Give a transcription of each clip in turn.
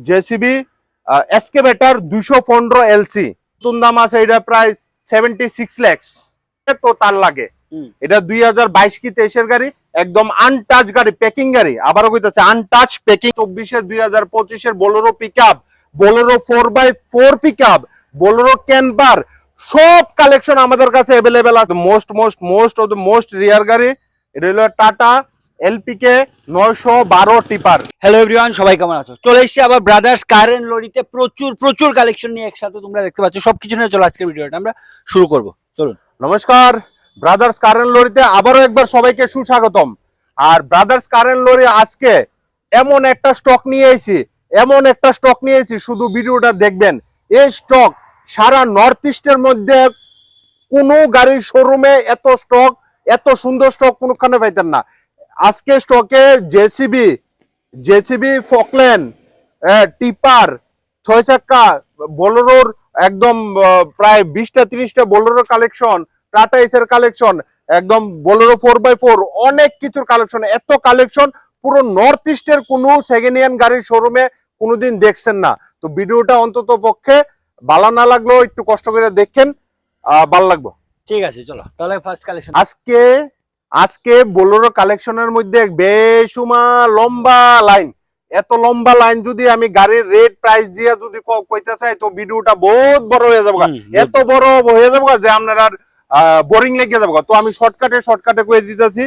JCB excavator 215 LC, নতুন দাম আছে এটা প্রায় 76 লাখ তো তার লাগে। এটা 2022 কি 23 এর গাড়ি, একদম আনটাচ গাড়ি, প্যাকিং গাড়ি। আবারও কইতাছে আনটাচ প্যাকিং। 24 এর 2025 এর Bolero pickup, Bolero 4x4 pickup, Bolero camper, সব কালেকশন আমাদের কাছে अवेलेबल আছে। মোস্ট রিয়ার গাড়ি এটা হলো টাটা এলপিকে 912 টিপার। হ্যালো এভরিওয়ান, সবাই কেমন আছো? চলে এসেছি আবার ব্রাদার্স কার এন্ড লরিতে প্রচুর কালেকশন নিয়ে একসাথে। তোমরা দেখতে পাচ্ছ সবকিছু নিয়ে চলো আজকের ভিডিওটা আমরা শুরু করব। চলুন। নমস্কার, ব্রাদার্স কার এন্ড লরিতে আবারও একবার সবাইকে সুস্বাগতম। আর ব্রাদার্স কার এন্ড লরি আজকে এমন একটা স্টক নিয়ে এসেছি, শুধু ভিডিওটা দেখবেন। এই স্টক সারা নর্থ ইস্টের মধ্যে কোনো গাড়ির শোরুমে এত সুন্দর স্টক কোনোখানে পাইতেন না। আজকে স্টকে জেসিবি ফকল্যান্ড, টিপার, 6 চাক্কা, বোলেরোর একদম প্রায় 20টা 30টা বোলেরোর কালেকশন, টাটা এসের কালেকশন, একদম বোলেরো 4x4, অনেক কিছুর কালেকশন। এত কালেকশন পুরো নর্থ ইস্টের কোনো সেকেন্ড হ্যান্ড গাড়ির শোরুমে কোনোদিন দেখছেন না। তো ভিডিওটা অন্তত পক্ষে ভালো না লাগলেও একটু কষ্ট করে দেখেন, ভালো লাগবে। ঠিক আছে, চলো তাহলে ফার্স্ট কালেকশন। আজকে বোলেরো কালেকশনের মধ্যে বেশুমা লম্বা লাইন। এত লম্বা লাইন যদি আমি গাড়ির রেট প্রাইস দিয়ে যদি কইতে চাই তো ভিডিওটা বহুত বড় হয়ে যাবে, এত বড় হয়ে যাবে যে আপনারা বোরিং লেগে যাবে। তো আমি শর্টকাটে কয়ে দিতেছি।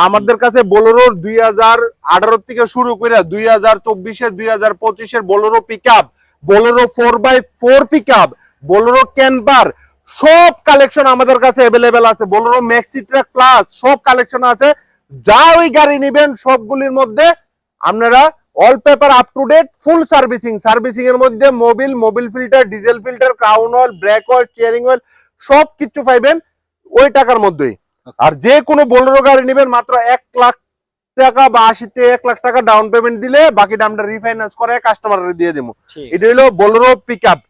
আমাদের কাছে বোলেরোর 2018 থেকে শুরু করে 2024 2025 Bolero pickup, Bolero 4x4 pickup, Bolero camper, সব কালেকশন আমাদের কাছে अवेलेबल আছে। বোলেরো ম্যাক্সি ট্রাক প্লাস সব কালেকশন আছে। যা ওই গাড়ি নেবেন সবগুলির মধ্যে আপনারা all paper up to date full servicing এর মধ্যে mobil filter, diesel filter, crown oil, brake oil, steering oil সব কিছু পাইবেন ওই টাকার মধ্যেই। আর যে কোনো বোলেরো গাড়ি নেবেন মাত্র 1 লাখ টাকা বা 1 লাখ টাকা ডাউন পেমেন্ট দিলে বাকিটা আমরা রিফাইন্যান্স করে কাস্টমারকে দিয়ে দেবো। এটা হলো বোলেরো পিকআপ।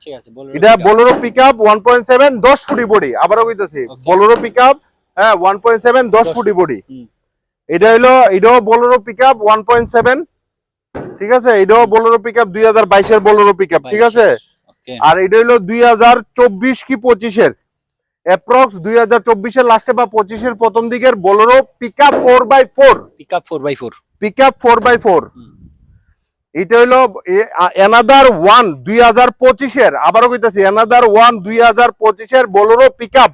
ঠিক আছে, এটা বোলেরো পিকআপ 1.7 10 ফুটি বডি। আবারও কইতাছি বোলেরো পিকআপ 1.7 10 ফুটি বডি। এটাও বোলেরো পিকআপ 1.7। ঠিক আছে, এটাও বোলেরো পিকআপ 2022 এর বোলেরো পিকআপ। ঠিক আছে, আর এটা হলো 2024 কি 25 এর অ্যাপ্রক্স 2024 এর লাস্টে বা 25 এর প্রথম দিকের Bolero pickup 4x4। Pickup 4x4 এটা হলো অ্যানাদার 1 2025 এর। আবারও কইতাছি অ্যানাদার 1 2025 এর বোলেরো পিকআপ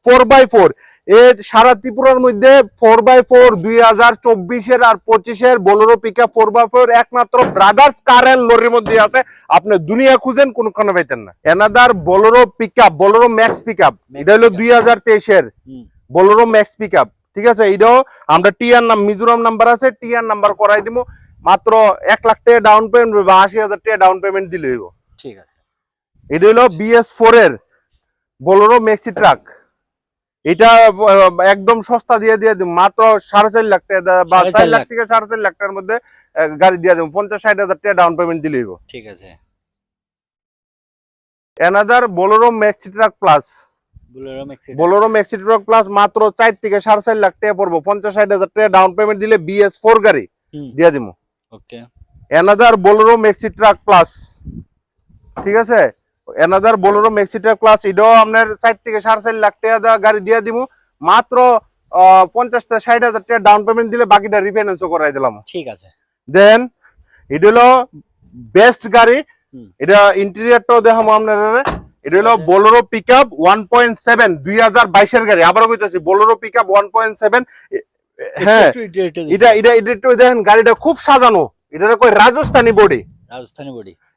4x4। এর সারা ত্রিপুরার মধ্যে 4x4 2024 এর আর 25 এর বোলেরো পিকআপ 4x4 একমাত্র ব্রাদার্স কার এন্ড লরির মধ্যে আছে। আপনি দুনিয়া খুঁজেন কোনখানে পাইতেন না। Another Bolero pickup, Bolero max pickup, এটা হলো 2023 এর বোলেরো ম্যাক্স পিকআপ। ঠিক আছে, এটাও আমরা টিআর মিজোরাম নাম্বার আছে, টিআর নাম্বার করাই দিমু। মাত্র 1 লাখ টাকা ডাউন পেমেন্ট বা 80,000 টাকা ডাউন পেমেন্ট দিলে হইব। ঠিক আছে, এটা হলো BS4 এর বোলেরো ম্যাক্সি ট্রাক। এটা একদম সস্তা দিয়ে দিই, মাত্র 4.5 লাখ টাকা বা 4 লাখ থেকে 4.5 লাখ টাকার মধ্যে গাড়ি দিয়ে দেবো। 50-60,000 টাকা ডাউন পেমেন্ট দিলে হইব। ঠিক আছে। Another Bolero maxi truck plus, Bolero maxi truck plus মাত্র 4 থেকে 4.5 লাখ টাকা পড়বো। 50-60,000 টাকা ডাউন পেমেন্ট দিলে BS4 গাড়ি দিয়ে দিব। Okay, another Bolero maxi truck plus. ঠিক আছে, another Bolero maxi truck plus, এটাও আপনার 4 থেকে 4.5 লাখ টাকা গাড়ি দিয়ে দিব। মাত্র 50-60,000 টাকা ডাউন পেমেন্ট দিলে বাকিটা রিফাইন্যান্সও করাই দিলাম। ঠিক আছে। দেন এটা হলো বেস্ট গাড়ি। এটা ইন্টেরিয়রটাও দেখাবো আপনারা। এটা হলো বোলেরো পিকআপ 1.7 2022 এর গাড়ি। আবারও কইতাছি বোলেরো পিকআপ 1.7। হ্যাঁ, এটা একটু দেখেন, গাড়িটা খুব সাজানো। এটা কই রাজস্থানি বডি।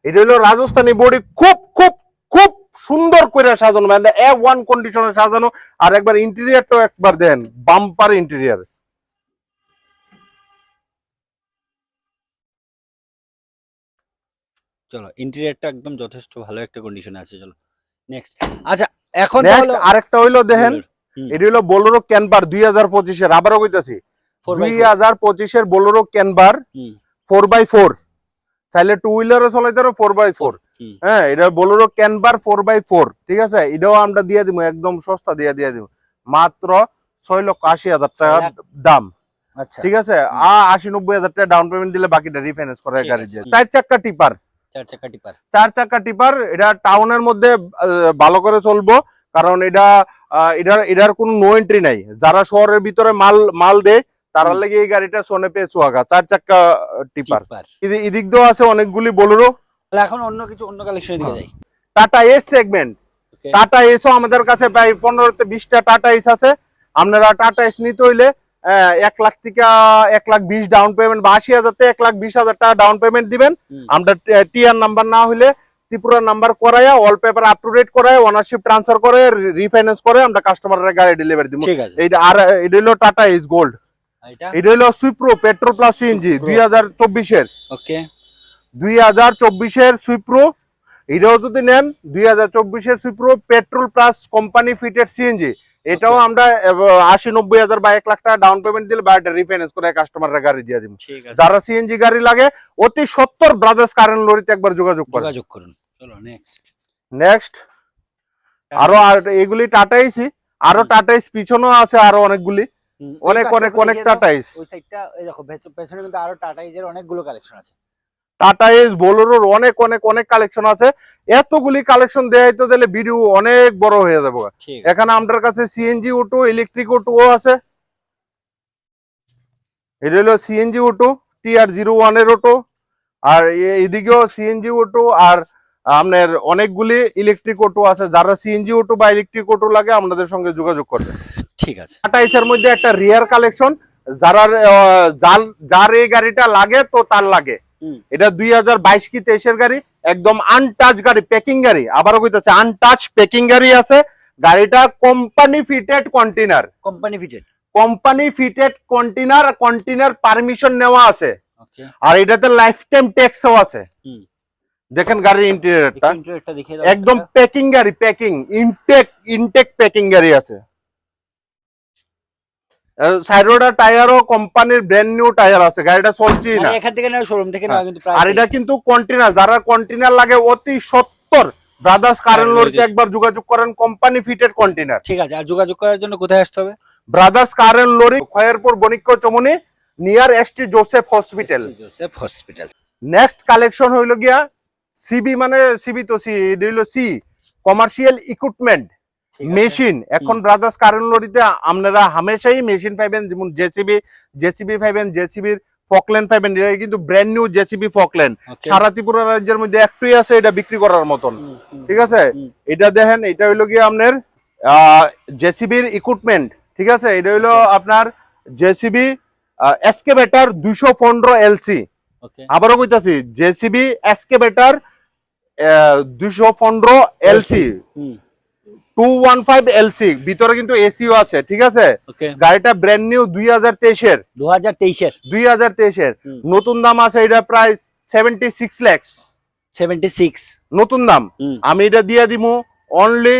এটা হলো রাজস্থানি বডি, খুব খুব খুব সুন্দর করে সাজানো, মানে A1 কন্ডিশনে সাজানো। আর একবার ইন্টেরিয়রটাও একবার দেন, বাম্পার ইন্টেরিয়র। চলো, ইন্টেরিয়রটা একদম যথেষ্ট ভালো একটা কন্ডিশনে আছে। চলো নেক্সট। আচ্ছা, এখন আরেকটা হইলো দেখেন, এটা হলো বোলেরো ক্যাম্পার 2025 এর। আবারও কইতাছি 2025 এর বোলেরো ক্যাম্পার 4x4। চাইলে 2 হুইলারও চালাইতে পারো 4x4। হ্যাঁ, এটা বোলেরো ক্যাম্পার 4x4। ঠিক আছে, এটাও আমরা দিয়ে দিব একদম সস্তা দিয়ে দিব, মাত্র 6,80,000 টাকা দাম। আচ্ছা ঠিক আছে 80-90 হাজার টাকা ডাউন পেমেন্ট দিলে বাকিটা রিফাইন্যান্স করে ঠিক গাড়ি আছে, দিয়ে 4 চাক্কা টিপার 4 চাকা টিপার 4 চাক্কা টিপার এটা টাউনের মধ্যে ভালো করে চলবো কারণ এটার কোনো নো এন্ট্রি নাই যারা শহরের ভিতরে মাল দেয় তারা লাগে এই গাড়িটা সোনে পে সোয়াগা 4 চাক্কা টিপার এদিক দিয়েও আছে অনেকগুলি বোলেরো। তাহলে এখন অন্য কালেকশনের দিকে যাই। টাটা এস সেগমেন্ট টাটা এসও আমাদের কাছে প্রায় 15-20টা টাটা এস আছে। আপনারা টাটা এস নিতে হইলে 1 লাখ থেকে 1,20,000 ডাউন পেমেন্ট বা 80,000 থেকে 1,20,000 টাকা ডাউন পেমেন্ট দিবেন। আমরা টিআর নাম্বার না হইলে ত্রিপুরা নাম্বার করাইয়া all paper up to date করায় ওনারশিপ ট্রান্সফার করে রিফাইন্যান্স করে আমরা কাস্টমারের গাড়ি ডেলিভারি দিব। এইটা আর এটা হলো টাটা এস গোল্ড, এটা হলো সুইপ্রো পেট্রোল প্লাস সিএনজি 2024-এর। ওকে 2024-এর সুইপ্রো এটাও যদি নেন 2024-এর Supro petrol plus company fitted CNG এটাও আমরা 80-90 হাজার বা 1 লাখ টাকা ডাউন পেমেন্ট দিলে বা রিফাইন্যান্স করে কাস্টমাররা গাড়ি দিয়ে দিব। যারা সিএনজি গাড়ি লাগে অতি 70 ব্রাদার্স কারেন্ট লরিতে একবার যোগাযোগ করুন। চলো নেক্সট আরো এগুলি টাটা এসি আরো টাটা এসি পিছনেও আছে আরো অনেকগুলি অনেক টাটা এসি। ওই সাইডটা এই দেখো পেছনে কিন্তু আরো টাটা এসের অনেকগুলো কালেকশন আছে। টাটা এস বোলেরোর অনেক কালেকশন আছে। এতগুলি কালেকশন দেখাইতে দিলে ভিডিও অনেক বড় হয়ে যাবে। এখানে আমাদের কাছে সিএনজি অটো ইলেকট্রিক অটোও আছে। এটা হলো সিএনজি অটো TR01 এর অটো আর এদিকেও সিএনজি অটো আর আপনার অনেকগুলি ইলেকট্রিক অটো আছে। যারা সিএনজি অটো বা ইলেকট্রিক অটো লাগে আমাদের সঙ্গে যোগাযোগ করবে। ঠিক আছে টাটা এসের মধ্যে একটা রিয়ার কালেকশন যার এই গাড়িটা লাগে তো তার লাগে। এটা 2022 কি 23-এর গাড়ি একদম আনটাচ গাড়ি প্যাকিং গাড়ি আবারও কইতাছে আনটাচ প্যাকিং গাড়ি আছে। গাড়িটা কোম্পানি ফিটেড কন্টেইনার পারমিশন নেওয়া আছে আর এটাতে লাইফ টাইম ট্যাক্সও আছে। দেখেন গাড়ির ইন্টেরিয়রটা একদম প্যাকিং গাড়ি ইনটেক প্যাকিং গাড়ি আছে। সাইডোডা টায়ারও কোম্পানির ব্র্যান্ড নিউ টায়ার আছে। গাড়িটা চলছে না এখান থেকে না শোরুম থেকে না কিন্তু আর এটা কিন্তু কন্টেইনার যারা কন্টেইনার লাগে অতি 70 ব্রাদার্স কারেন্ট লরিতে একবার যোগাযোগ করেন কোম্পানি ফিটেড কন্টেইনার। ঠিক আছে আর যোগাযোগ করার জন্য কোথায় আসতে হবে? ব্রাদার্স কারেন্ট লরি খয়েরপুর বণিক্য চমনি near St Joseph hospital. Next collection হইল গিয়া সিবি মানে সিবি তো সি এটা হইল সি কমার্শিয়াল ইকুইপমেন্ট মেশিন। এখন ব্রাদার্স কারেন্ট লরিতে আপনারা হামেশাই মেশিন পাইবেন যেমন জেসিবি পাইবেন জেসিবির ফকল্যান্ড পাইবেন। এটা কিন্তু ব্র্যান্ড নিউ জেসিবি ফকল্যান্ড সারা ত্রিপুরা রাজ্যের মধ্যে একটাই আছে এটা বিক্রি করার মতন। ঠিক আছে এটা দেখেন এটা হইলো গিয়ে আপনার জেসিবির ইকুইপমেন্ট। ঠিক আছে এটা হইলো আপনার জেসিবি এসকেভেটর 215 এলসি। আবারও কইতাছি জেসিবি এসকেভেটর 215 এলসি 215 এলসি ভিতরে কিন্তু এসিও আছে। ঠিক আছে গাড়িটা ব্র্যান্ড নিউ 2023-এর নতুন দাম আছে এটা প্রায় 76 লাখ নতুন দাম। আমি এটা দিয়ে দিব অনলি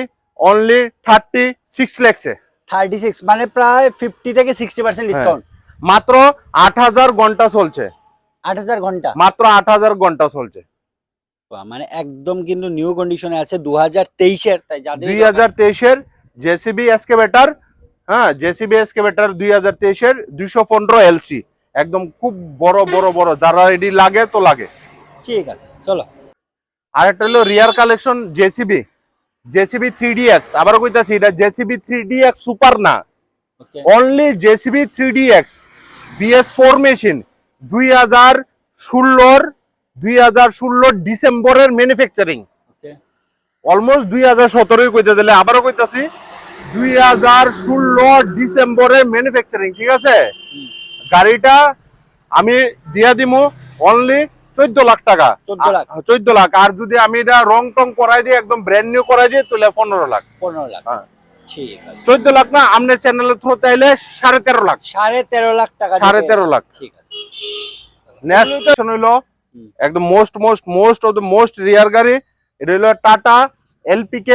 36 লাখে 36 মানে প্রায় 50 থেকে 60% ডিসকাউন্ট। মাত্র 8000 ঘন্টা চলছে। 8000 ঘন্টা মাত্র 8000 ঘন্টা চলছে মানে একদম কিন্তু নিউ কন্ডিশনে আছে 2023-এর। তাই যাদের 2023-এর জেসিবি এসকেভেটর জেসিবি এসকেভেটর 2023-এর 215 এলসি একদম খুব বড় যারা এডি লাগে তো লাগে। ঠিক আছে চলো আর একটা হলো রিয়ার কালেকশন জেসিবি 3DX। আবারও কইতাছি এটা জেসিবি 3DX সুপার না only JCB 3DX BS4 machine 2016 ডিসেম্বরের ম্যানুফ্যাকচারিং অলমোস্ট 2017 কইতে দিলে আবারও কইতাছি 2016 ডিসেম্বরের ম্যানুফ্যাকচারিং। ঠিক আছে গাড়িটা আমি দিয়া দিমু অনলি 14 লাখ টাকা 14 লাখ আর যদি আমি এটা রং টং করাই দিই একদম ব্র্যান্ড নিউ করাই দিই তাহলে 15 লাখ। ঠিক আছে 14 লাখ না আমনে চ্যানেলে থ্রু তাইলে 13.5 লাখ 13.5 লাখ টাকা 13.5 লাখ। ঠিক আছে নেক্সট হইলো একদম মোস্ট অফ দ্য মোস্ট রিয়ার গাড়ি এটা হলো টাটা LPK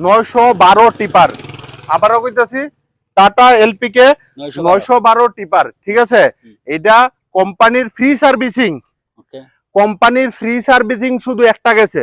912 টিপার। আবারও কইতাছি টাটা LPK 912 টিপার। ঠিক আছে এটা কোম্পানির ফ্রি সার্ভিসিং শুধু একটা গেছে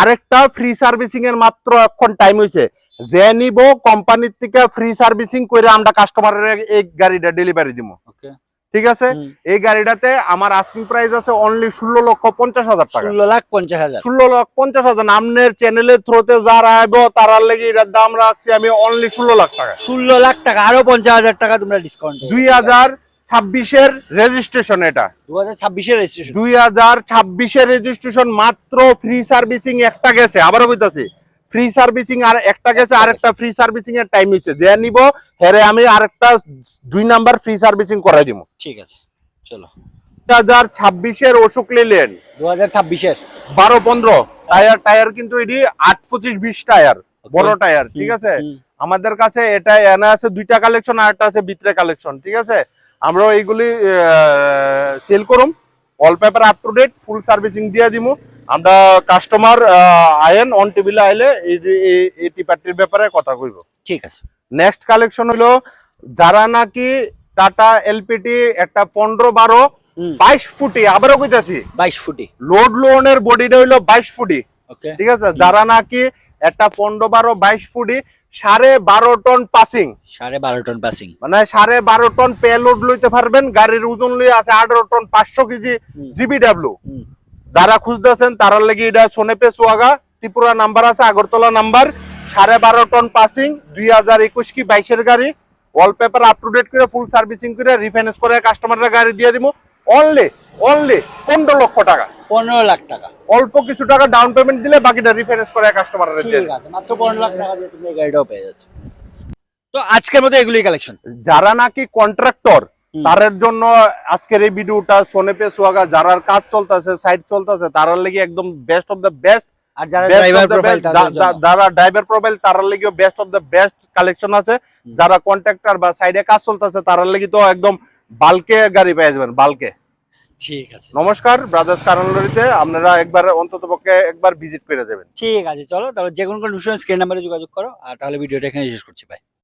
আরেকটা ফ্রি সার্ভিসিং এর মাত্র এখন টাইম হইছে যে নিব কোম্পানির থেকে ফ্রি সার্ভিসিং করে আমরা কাস্টমারের এই গাড়িটা ডেলিভারি দিব। ওকে, ঠিক আছে, এই গাড়িটাতে আমার আস্কিং প্রাইস আছে অনলি 16,50,000 টাকা। 16,50,000। 16,50,000 আপনার চ্যানেলের থ্রুতে যারা আইব তারার লাগি এটার দাম রাখছি আমি অনলি 16 লাখ টাকা। 16 লাখ টাকা, আরো 50,000 টাকা তোমরা ডিসকাউন্ট। 2026-এর রেজিস্ট্রেশন, এটা 2026 এর রেজিস্ট্রেশন। 2026-এর রেজিস্ট্রেশন, মাত্র ফ্রি সার্ভিসিং একটা গেছে, আবারও কইতাছি ফ্রি সার্ভিসিং আর একটা গেছে, আরেকটা ফ্রি সার্ভিসিং এর টাইম হইছে। যে নিব হেরে আমি আরেকটা 2 নাম্বার ফ্রি সার্ভিসিং করাই দিব। ঠিক আছে, চলো। 2026-এর অশোক লেল্যান্ড, 2026 এর 12-15 টায়ার কিন্তু এটি 8-25-20 টায়ার, বড় টায়ার। ঠিক আছে, আমাদের কাছে এটা এনে আছে 2টা কালেকশন আর একটা আছে ভিতরে কালেকশন। ঠিক আছে, আমরা এইগুলি সেল করুম, all paper up to date, full servicing দিয়ে দিমু। আমরা কাস্টমার আয়েন অন টেবিলে আইলে এই টিপারটির ব্যাপারে কথা কইব। ঠিক আছে। নেক্সট কালেকশন হলো যারা নাকি টাটা এলপিটি একটা 15-12-22 ফুটি, আবারও কইতাছি 22 ফুটি লোড লোনের বডিটা হইলো 22 ফুটি। ওকে, ঠিক আছে, যারা নাকি একটা 15-12-22 ফুটি 12.5 টন পাসিং, 12.5 টন পাসিং, মানে 12.5 টন পেলোড লইতে পারবেন। গাড়ির ওজন লই আছে 18 টন 500 কেজি জিবিডব্লিউ। যারা খুঁজতেছেন তারার লাগি এটা সোনেপে সোয়াগা, ত্রিপুরা নাম্বার আছে, আগরতলা নাম্বার, 12.5 টন পাসিং, 2021 কি 22-এর গাড়ি, ওয়ালপেপার আপ টু ডেট করে ফুল সার্ভিসিং করে রিফাইন্যান্স করে কাস্টমাররা গাড়ি দিয়ে দিব অনলি 15 লক্ষ টাকা। 15 লাখ টাকা, অল্প কিছু টাকা ডাউন পেমেন্ট দিলে বাকিটা রিফাইন্যান্স করে কাস্টমাররা দিয়ে ঠিক আছে, মাত্র 15 লাখ টাকা দিয়ে তুমি এই গাড়িটাও পেয়ে যাচ্ছ। তো আজকের মতো এগুলোই কালেকশন। যারা নাকি কন্ট্রাক্টর তাদের জন্য আজকের এই ভিডিওটা সোনেপে সোয়াগা, যারার কাজ চলতেছে, সাইট চলতেছে, তারার লাগি একদম বেস্ট অফ দ্য বেস্ট। আর যারা ড্রাইভার প্রোফাইল, যারা ড্রাইভার প্রোফাইল তারার লাগি best of the best collection আছে। যারা কন্ট্রাক্টর বা সাইডে কাজ চলতেছে তারার লাগি তো একদম বালকে গাড়ি পেয়ে যাবেন, বালকে। ঠিক আছে, নমস্কার, ব্রাদার্স কারণ লরিতে আপনারা একবার অন্ততপক্ষে একবার ভিজিট করে যাবেন। ঠিক আছে, চলো তাহলে যে কোনো কনফিউশন স্ক্রিন নাম্বারে যোগাযোগ করো। আর তাহলে ভিডিওটা এখানে শেষ করছি, বাই।